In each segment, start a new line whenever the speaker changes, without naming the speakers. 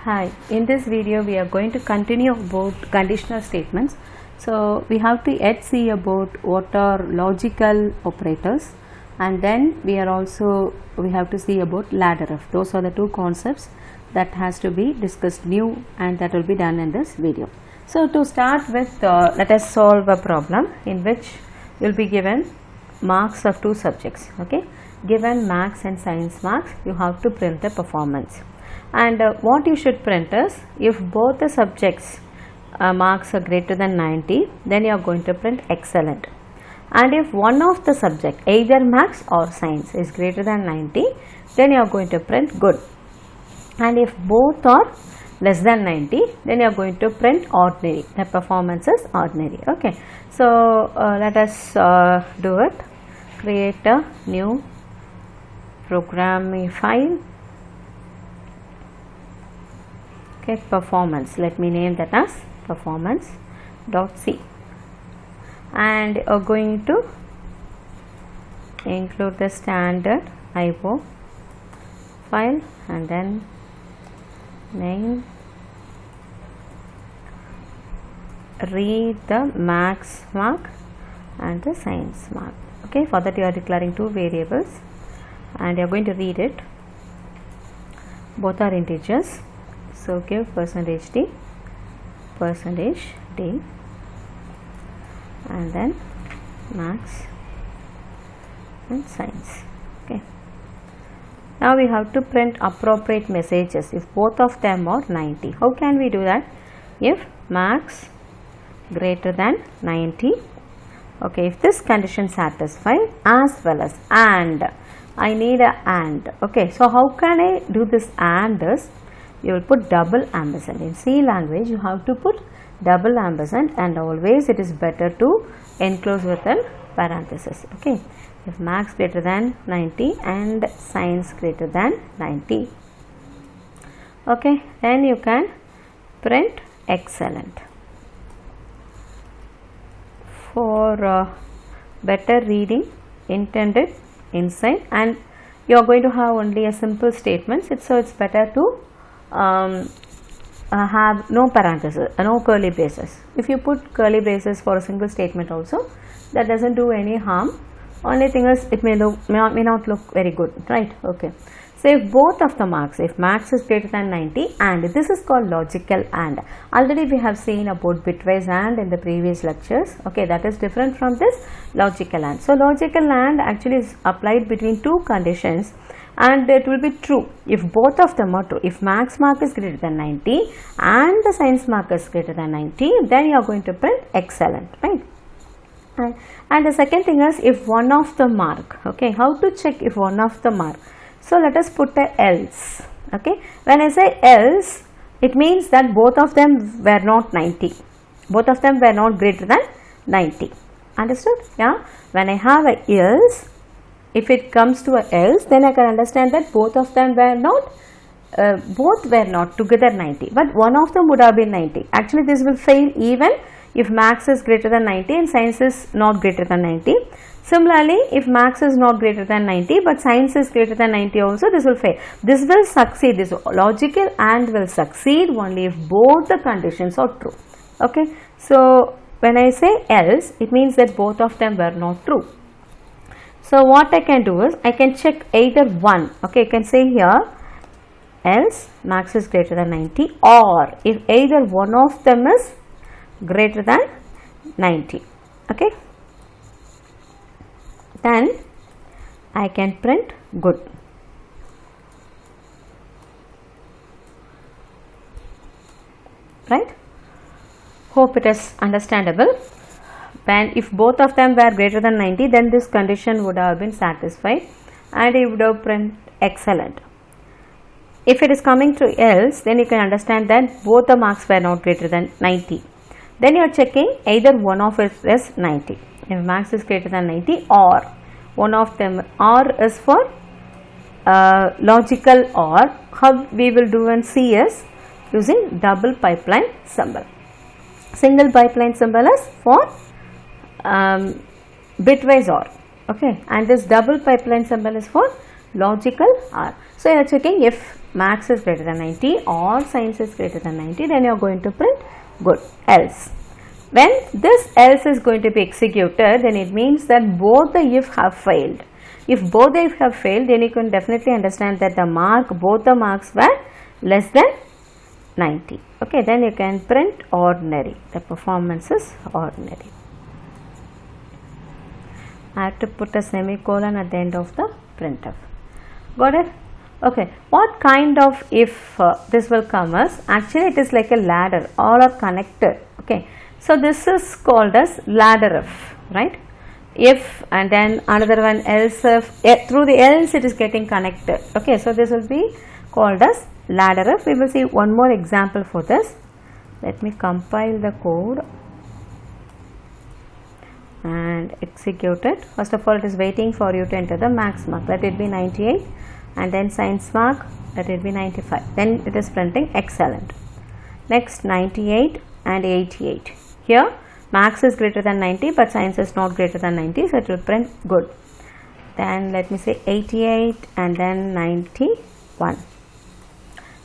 Hi, in this video we are going to continue about conditional statements. So we have to yet see about what are logical operators, and then we have to see about ladder if. Those are the two concepts that has to be discussed new, and that will be done in this video. So to start with, let us solve a problem in which you will be given marks of two subjects. Okay, given maths and science marks, you have to print the performance. And what you should print is, if both the subjects marks are greater than 90, then you are going to print excellent. And if one of the subject, either maths or science, is greater than 90, then you are going to print good. And if both are less than 90, then you are going to print ordinary. The performance is ordinary. Okay, so let us do it. Create a new programming file. Okay, performance, let me name that as performance.c, and are going to include the standard IO file and then name, read the maths mark and the science mark. Okay, for that you are declaring two variables and you are going to read it. Both are integers. So give %d, %d, and then maths and science. Okay. Now we have to print appropriate messages if both of them are 90. How can we do that? If maths greater than 90. Okay, if this condition satisfied, as well as and. I need a and. Okay, so how can I do this and is, you will put double ampersand. In C language you have to put double ampersand, and always it is better to enclose within parenthesis. Okay, if maths greater than 90 and science greater than 90. Okay, then you can print excellent. For better reading intended inside, and you are going to have only a simple statement, so it's better to have no parenthesis, no curly braces. If you put curly braces for a single statement also, that doesn't do any harm. Only thing is, it may not look very good, right? Okay, so if both of the marks, if maths is greater than 90, and this is called logical and. Already we have seen about bitwise and in the previous lectures. Okay, that is different from this logical and. So logical and actually is applied between two conditions, and it will be true if both of them are true. If maths mark is greater than 90 and the science mark is greater than 90, then you are going to print excellent, right? And the second thing is, if one of the mark, okay, how to check if one of the mark? So let us put a else. Okay, when I say else, it means that both of them were not 90, both of them were not greater than 90. Understood? Yeah, when I have a else, if it comes to a else, then I can understand that both of them were not together 90, but one of them would have been 90. Actually this will fail even if maths is greater than 90 and science is not greater than 90. Similarly, if maths is not greater than 90 but science is greater than 90 also, this will fail. This will succeed, this logical and will succeed only if both the conditions are true. Okay, so when I say else, it means that both of them were not true. So what I can do is, I can check either one. Okay, you can say here else maths is greater than 90, or if either one of them is greater than 90. Okay, then I can print good. Right? Hope it is understandable. When if both of them were greater than 90, then this condition would have been satisfied and it would have print excellent. If it is coming to else, then you can understand that both the marks were not greater than 90. Then you are checking either one of it is 90. If maths is greater than 90, or one of them, or is for logical or. How we will do in C is using double pipeline symbol. Single pipeline symbol is for bitwise or. Okay, and this double pipeline symbol is for logical or. So you are checking if max is greater than 90 or science is greater than 90, then you are going to print good. Else, when this else is going to be executed, then it means that both the if have failed. If both the if have failed, then you can definitely understand that both the marks were less than 90. Okay, then you can print ordinary. The performance is ordinary. I have to put a semicolon at the end of the printf. Got it? Okay, what kind of if this will come as? Actually, it is like a ladder, all are connected. Okay, so this is called as ladder if, right? If and then another one else if, through the else it is getting connected. Okay, so this will be called as ladder if. We will see one more example for this. Let me compile the code and execute it. First of all, it is waiting for you to enter the max mark, let it be 98, and then science mark, let it be 95. Then it is printing excellent. Next 98 and 88. Here max is greater than 90 but science is not greater than 90, so it will print good. Then let me say 88 and then 91.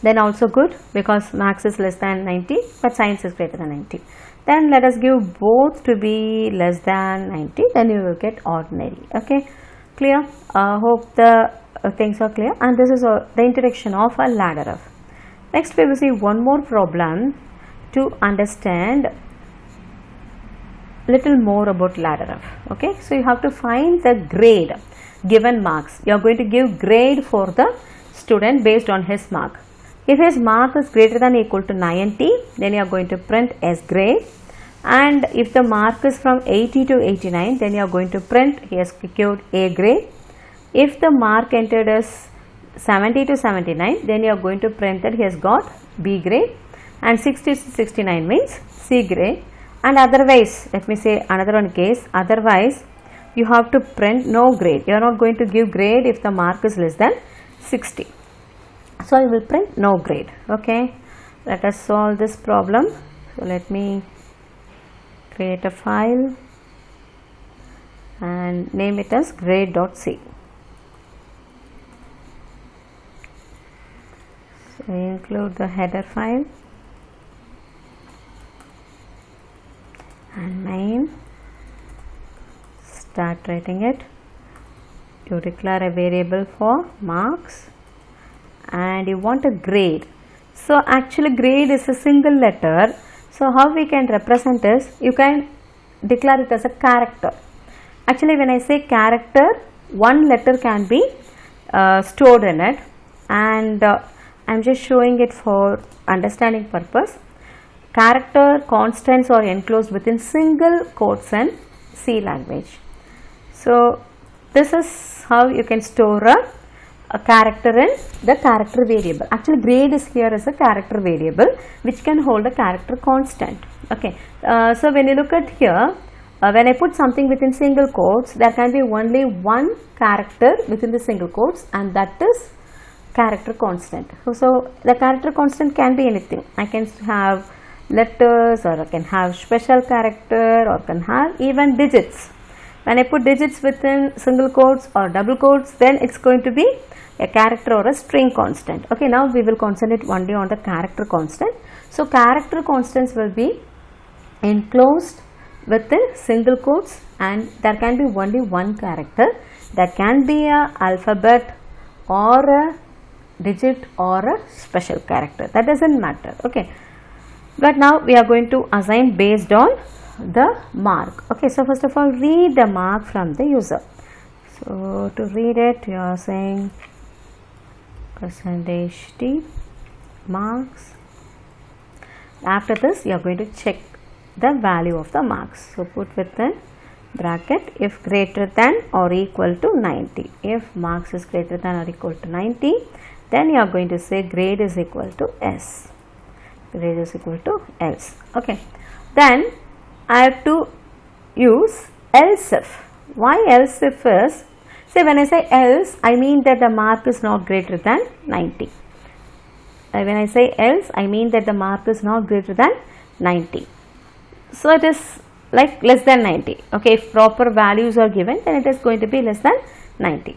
Then also good because max is less than 90 but science is greater than 90. Then let us give both to be less than 90, then you will get ordinary. Okay, clear? Hope the things are clear, and this is the introduction of a ladder if. Next we will see one more problem to understand little more about ladder if. Okay, so you have to find the grade given marks. You are going to give grade for the student based on his mark. If his mark is greater than or equal to 90, then you are going to print S grade, and if the mark is from 80 to 89, then you are going to print he has secured A grade. If the mark entered is 70 to 79, then you are going to print that he has got B grade, and 60 to 69 means C grade. And otherwise, let me say another one case, otherwise you have to print no grade. You are not going to give grade if the mark is less than 60. So I will print no grade. Okay, let us solve this problem. So let me create a file and name it as grade.c. So include the header file and main. Start writing it. You declare a variable for marks and you want a grade. So actually grade is a single letter. So how we can represent this? You can declare it as a character. Actually when I say character, one letter can be stored in it, and I am just showing it for understanding purpose. Character constants are enclosed within single quotes in C language. So this is how you can store a character in the character variable. Actually grade is here as a character variable which can hold a character constant. Okay, so when you look at here, when I put something within single quotes, there can be only one character within the single quotes, and that is character constant. So the character constant can be anything. I can have letters, or I can have special character, or can have even digits. When I put digits within single quotes or double quotes, then it's going to be a character or a string constant. Okay, now we will concentrate only on the character constant. So character constants will be enclosed within single quotes, and there can be only one character. That can be a alphabet or a digit or a special character, that doesn't matter. Okay, but now we are going to assign based on the mark. Okay, so first of all read the mark from the user. So to read it, you are saying %t marks. After this you are going to check the value of the marks. So put within bracket if greater than or equal to 90. If marks is greater than or equal to 90, then you are going to say grade is equal to S. Grade is equal to else. Okay, then I have to use else if. Why else if is, say when I say else, I mean that the mark is not greater than 90. When I say else, I mean that the mark is not greater than 90. So it is like less than 90. Okay, if proper values are given, then it is going to be less than 90.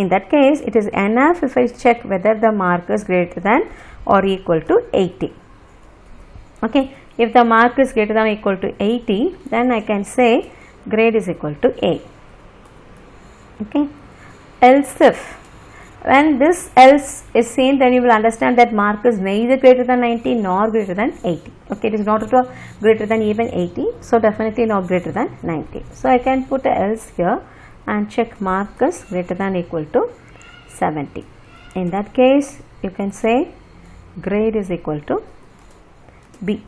In that case, it is enough if I check whether the mark is greater than or equal to 80. Okay, if the mark is greater than or equal to 80, then I can say grade is equal to A. Okay, else if, when this else is seen, then you will understand that mark is neither greater than 90 nor greater than 80. Okay, it is not at all greater than even 80, so definitely not greater than 90. So I can put a else here and check mark is greater than or equal to 70. In that case, you can say grade is equal to B.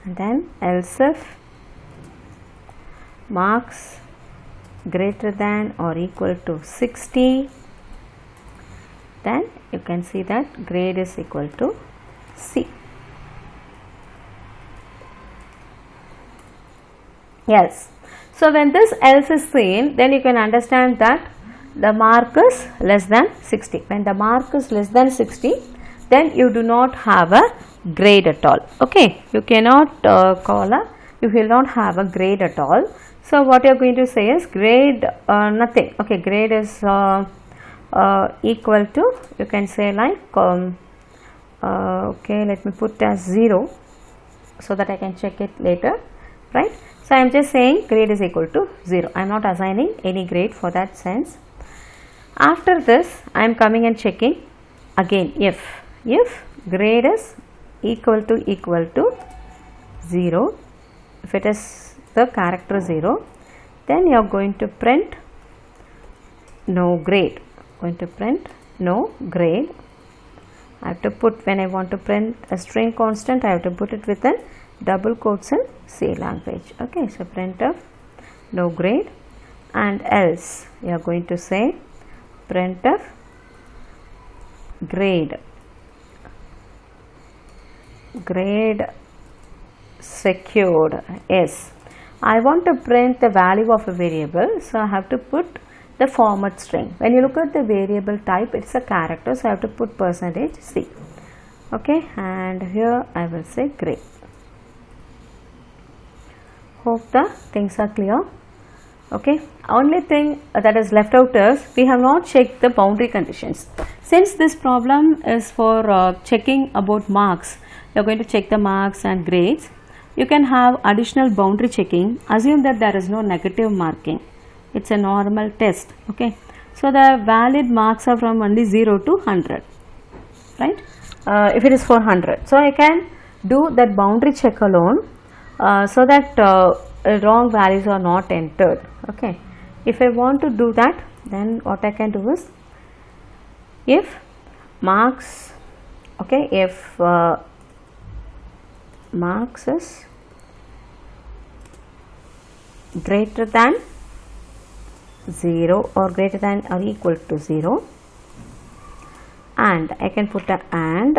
And then else if marks greater than or equal to 60, then you can see that grade is equal to C. Yes. So when this else is seen, then you can understand that the mark is less than 60. When the mark is less than 60, then you do not have a grade at all. Okay, you cannot you will not have a grade at all. So what you are going to say is grade nothing. Okay, grade is equal to, you can say like okay, let me put as 0 so that I can check it later, right? So I am just saying grade is equal to 0. I am not assigning any grade for that sense. After this, I am coming and checking again if grade is equal to 0, if it is the character 0, then you are going to print no grade. Going to print no grade. I have to put, when I want to print a string constant, I have to put it within double quotes in C language. Okay, so printf no grade, and else you are going to say printf grade secured. Yes, I want to print the value of a variable, so I have to put the format string. When you look at the variable type, it's a character, so I have to put %C. Okay, and here I will say grade. Hope the things are clear. Okay, only thing that is left out is we have not checked the boundary conditions. Since this problem is for checking about marks, you are going to check the marks and grades. You can have additional boundary checking. Assume that there is no negative marking. It's a normal test. Okay, so the valid marks are from only 0 to 100, right? If it is for 100, so I can do that boundary check alone, so that wrong values are not entered. Okay, if I want to do that, then what I can do is, if marks, okay, if marks is greater than 0 or greater than or equal to 0, and I can put a and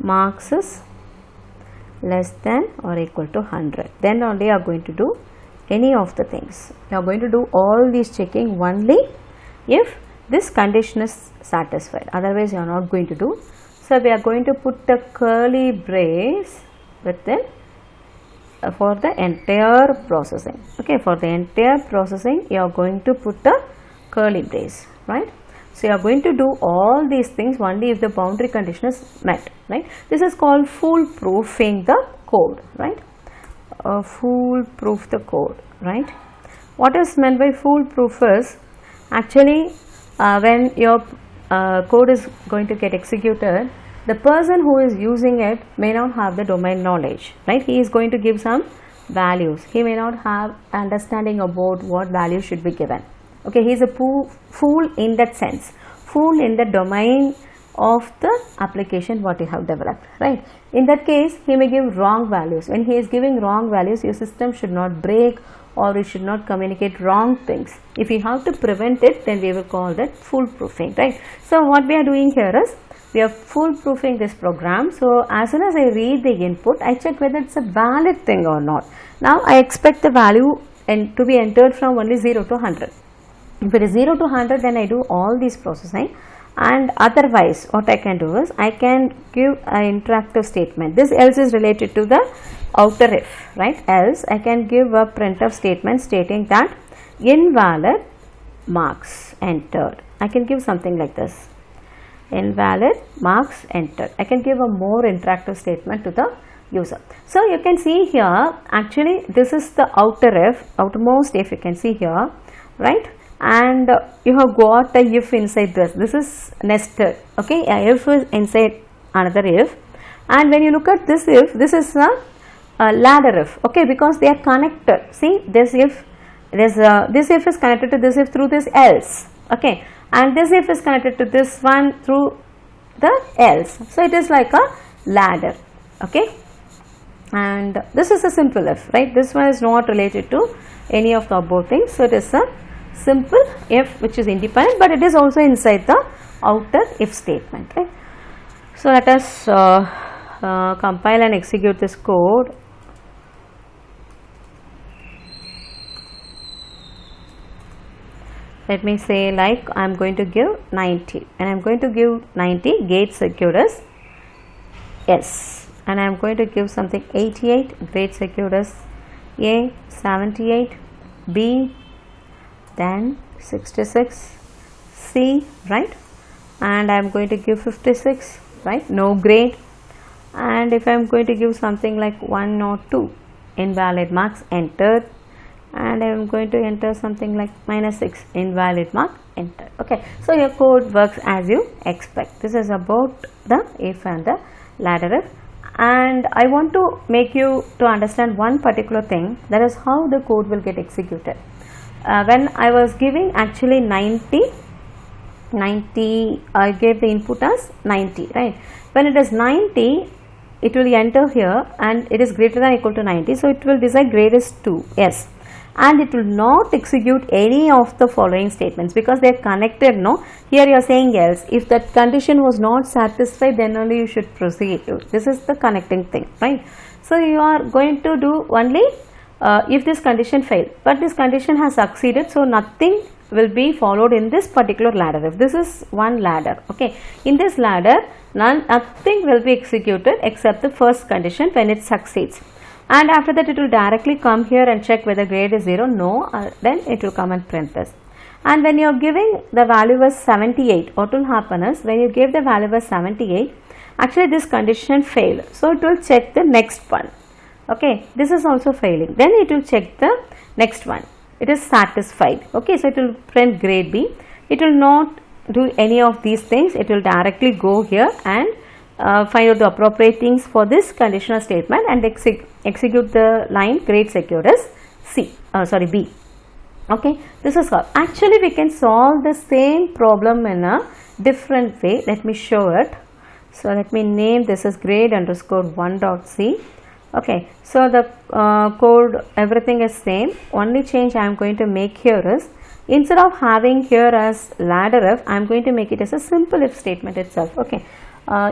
marks is less than or equal to 100, then only you are going to do any of the things. You are going to do all these checking only if this condition is satisfied, otherwise you are not going to do. So we are going to put a curly brace within for the entire processing. Okay, for the entire processing you are going to put a curly brace, right? So you are going to do all these things only if the boundary condition is met, right? This is called foolproofing the code, right? Foolproof the code, right? What is meant by foolproof is, actually when your code is going to get executed, the person who is using it may not have the domain knowledge, right? He is going to give some values. He may not have understanding about what value should be given. Okay, he is a fool in that sense, fool in the domain of the application what you have developed, right? In that case, he may give wrong values. When he is giving wrong values, your system should not break or it should not communicate wrong things. If you have to prevent it, then we will call that foolproofing, right? So what we are doing here is, we are foolproofing this program. So as soon as I read the input, I check whether it's a valid thing or not. Now I expect the value to be entered from only 0 to 100. If it is 0 to 100, then I do all these processing, and otherwise what I can do is, I can give an interactive statement. This else is related to the outer if, right? Else I can give a printf statement stating that invalid marks entered. I can give something like this, invalid marks entered. I can give a more interactive statement to the user. So you can see here, actually this is the outermost if, you can see here, right? And you have got a if inside this. This is nested, okay? A if is inside another if, and when you look at this if, this is a ladder if, okay, because they are connected. See, this if, this if is connected to this if through this else, okay, and this if is connected to this one through the else. So it is like a ladder, okay, and this is a simple if, right? This one is not related to any of the above things. So it is a simple if which is independent, but it is also inside the outer if statement, right? So let us compile and execute this code. Let me say, like, I am going to give 90, and I am going to give 90 gate secured as yes, and I am going to give something 88 grade secured as A, 78 B, then 66 C, right? And I am going to give 56, right? No grade. And if I am going to give something like 1 or 2 invalid marks entered, and I am going to enter something like -6 invalid mark entered. Okay, so your code works as you expect. This is about the if and the ladder if, and I want to make you to understand one particular thing, that is how the code will get executed. When I was giving actually 90, I gave the input as 90, right? When it is 90, it will enter here and it is greater than or equal to 90, so it will decide grade is 2, yes, and it will not execute any of the following statements because they are connected, no? Here you are saying else. If that condition was not satisfied, then only you should proceed. This is the connecting thing, right? So you are going to do only if this condition failed, but this condition has succeeded, so nothing will be followed in this particular ladder. If this is one ladder, okay, in this ladder nothing will be executed except the first condition when it succeeds, and after that it will directly come here and check whether grade is 0, no, then it will come and print this. And when you are giving the value as 78, what will happen is, when you give the value as 78, actually this condition failed, so it will check the next one. Okay, this is also failing, then it will check the next one, it is satisfied, okay, so it will print grade B. It will not do any of these things, it will directly go here and find out the appropriate things for this conditional statement and execute the line grade secured as B. Okay, this is how actually we can solve the same problem in a different way. Let me show it. So let me name this as grade_1.c. Okay, so the code, everything is same. Only change I am going to make here is, instead of having here as ladder if, I am going to make it as a simple if statement itself. Okay,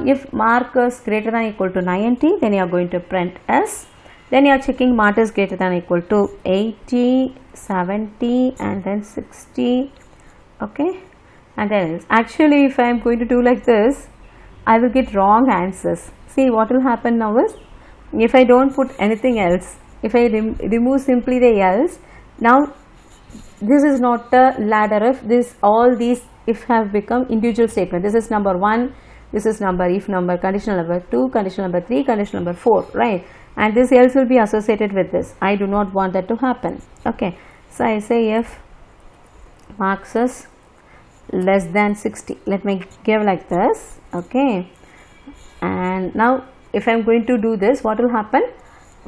if mark is greater than or equal to 90, then you are going to print s. Then you are checking mark is greater than or equal to 80, 70 and then 60. Okay, and then actually if I am going to do like this, I will get wrong answers. See what will happen now is, if I don't put anything else, if I remove simply the else, now this is not a ladder if, this all these if have become individual statement. This is number 1, this is number if number, conditional number 2, conditional number 3, conditional number 4, right? And this else will be associated with this. I do not want that to happen. Okay, so I say if marks is less than 60, let me give like this. Okay, and now if I am going to do this, what will happen?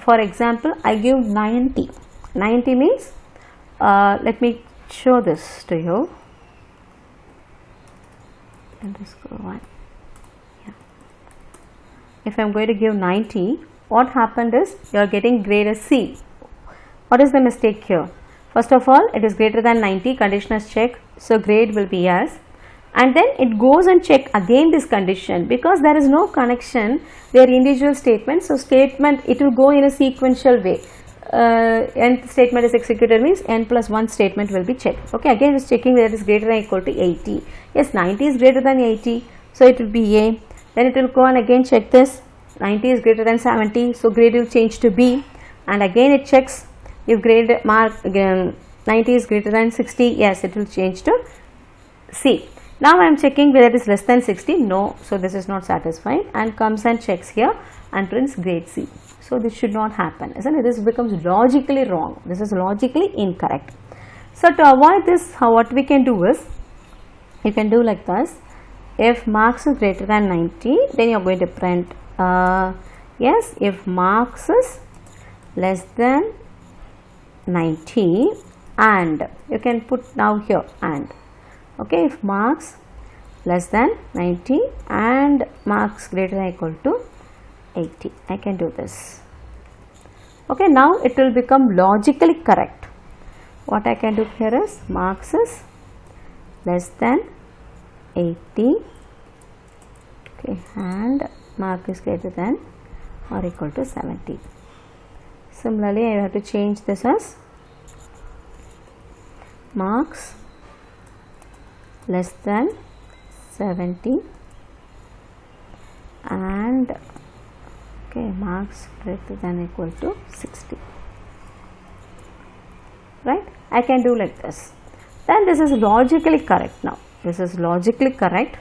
For example, I give 90. 90 means, let me show this to you. _1. Yeah. If I am going to give 90, what happened is, you are getting grade as C. What is the mistake here? First of all, it is greater than 90, condition is checked, so grade will be S. And then it goes and check again this condition, because there is no connection, they are individual statements, so statement it will go in a sequential way. Nth statement is executed means n plus 1 statement will be checked. Okay, again it is checking whether it is greater than or equal to 80. Yes, 90 is greater than 80, so it will be A. Then it will go and again check this, 90 is greater than 70, so grade will change to B, and again it checks if grade mark again 90 is greater than 60, yes, it will change to C. Now I am checking whether it is less than 60, no, so this is not satisfied, and comes and checks here and prints grade C. So this should not happen, isn't it? This becomes logically wrong, this is logically incorrect. So to avoid this, what we can do is, you can do like this. If marks is greater than 90, then you are going to print yes, if marks is less than 90, and you can put now here and, okay, if marks less than 90 and marks greater than or equal to 80, I can do this. Okay, now it will become logically correct. What I can do here is marks is less than 80, okay, and mark is greater than or equal to 70. Similarly, I have to change this as marks less than 70 and, okay, marks greater than or equal to 60. Right? I can do like this. Then this is logically correct now. This is logically correct.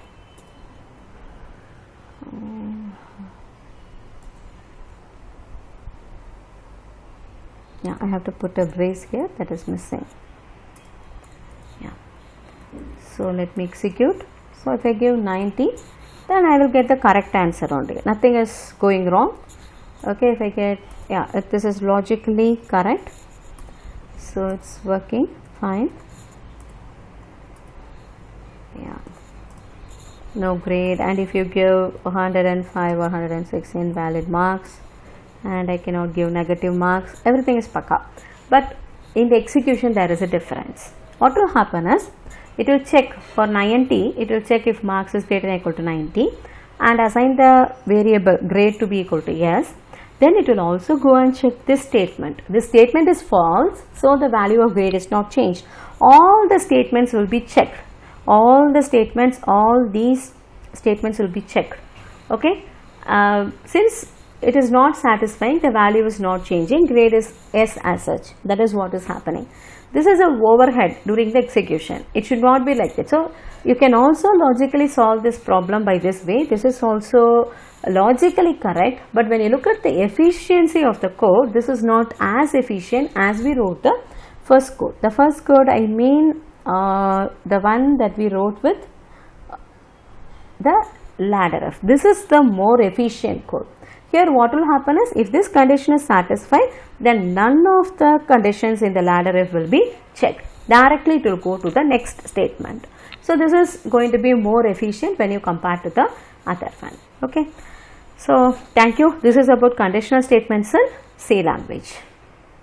Yeah, I have to put a brace here, that is missing. Yeah. So let me execute. So if I give 90, then I will get the correct answer only. Nothing is going wrong. Okay, if I get, yeah, if this is logically correct. So it's working fine. Yeah, no grade, and if you give 105 or 106 invalid marks, and I cannot give negative marks, everything is pakka. But in the execution there is a difference. What will happen is, it will check for 90, it will check if marks is greater than or equal to 90 and assign the variable grade to be equal to yes. Then it will also go and check this statement. This statement is false, so the value of grade is not changed. All the statements will be checked. All the statements, all these statements will be checked. Okay, since it is not satisfying, the value is not changing, grade is S as such. That is what is happening. This is an overhead during the execution. It should not be like that. So you can also logically solve this problem by this way. This is also logically correct, but when you look at the efficiency of the code, this is not as efficient as we wrote the first code. The first code, I mean the one that we wrote with the ladder F. This is the more efficient code. Here what will happen is, if this condition is satisfied, then none of the conditions in the ladder F will be checked. Directly it will go to the next statement. So this is going to be more efficient when you compare to the other one. Okay. So thank you. This is about conditional statements in C language.